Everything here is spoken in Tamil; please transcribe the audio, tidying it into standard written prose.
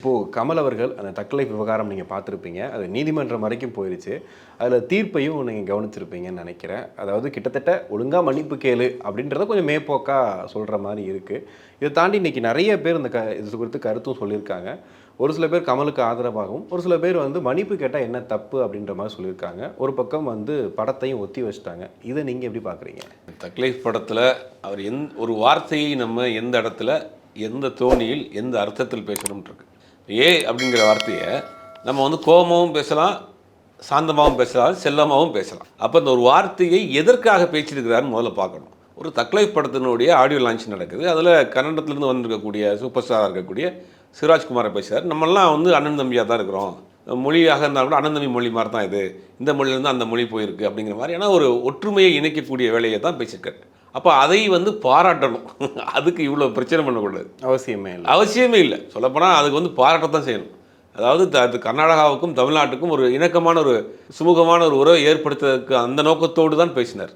இப்போது கமல் அவர்கள் அந்த தக்கலை விவகாரம் நீங்கள் பார்த்துருப்பீங்க. அது நீதிமன்றம் வரைக்கும் போயிருச்சு. அதில் தீர்ப்பையும் நீங்கள் கவனிச்சிருப்பீங்கன்னு நினைக்கிறேன். அதாவது கிட்டத்தட்ட ஒழுங்கா மன்னிப்பு கேளு அப்படின்றத கொஞ்சம் மேம்போக்கா சொல்கிற மாதிரி இருக்குது. இதை தாண்டி இன்றைக்கி நிறைய பேர் இந்த இது குறித்து கருத்தும் சொல்லியிருக்காங்க. ஒரு சில பேர் கமலுக்கு ஆதரவாகவும், ஒரு சில பேர் வந்து மன்னிப்பு கேட்டால் என்ன தப்பு அப்படின்ற மாதிரி சொல்லியிருக்காங்க. ஒரு பக்கம் வந்து படத்தையும் ஒத்தி வச்சுட்டாங்க. இதை நீங்கள் எப்படி பார்க்குறீங்க? தக்லைஃப் படத்தில் அவர் ஒரு வார்த்தையை நம்ம எந்த இடத்துல, எந்த தோணியில், எந்த அர்த்தத்தில் பேசணும்ன்ருக்கு. அப்படிங்கிற வார்த்தையை நம்ம வந்து கோபமாகவும் பேசலாம், சாந்தமாகவும் பேசலாம், செல்லமாகவும் பேசலாம். அப்போ இந்த ஒரு வார்த்தையை எதற்காக பேசியிருக்கிறாருன்னு முதல்ல பார்க்கணும். ஒரு தக்லைஃப் படத்தினுடைய ஆடியோ லான்ச் நடக்குது. அதில் கன்னடத்துலேருந்து வந்திருக்கக்கூடிய சூப்பர் ஸ்டாராக இருக்கக்கூடிய சிவராஜ்குமாரை பேசுகிறார். நம்மளாம் வந்து அண்ணன் தம்பியாக தான் இருக்கிறோம், மொழியாக இருந்தால் கூட அண்ணன் தம்பி மொழி மாதிரி தான் இது, இந்த மொழியிலேருந்து அந்த மொழி போயிருக்கு அப்படிங்கிற மாதிரியான ஒரு ஒற்றுமையை இணைக்கக்கூடிய வேலையை தான் பேசியிருக்காரு. அப்போ அதை வந்து பாராட்டணும். அதுக்கு இவ்வளோ பிரச்சனை பண்ணக்கூடாது, அவசியமே இல்லை. சொல்லப்போனால் அதுக்கு வந்து பாராட்டத்தான் செய்யணும். அதாவது அது கர்நாடகாவுக்கும் தமிழ்நாட்டுக்கும் ஒரு இணக்கமான ஒரு சுமூகமான ஒரு உறவை ஏற்படுத்துவதற்கு அந்த நோக்கத்தோடு தான் பேசினார்.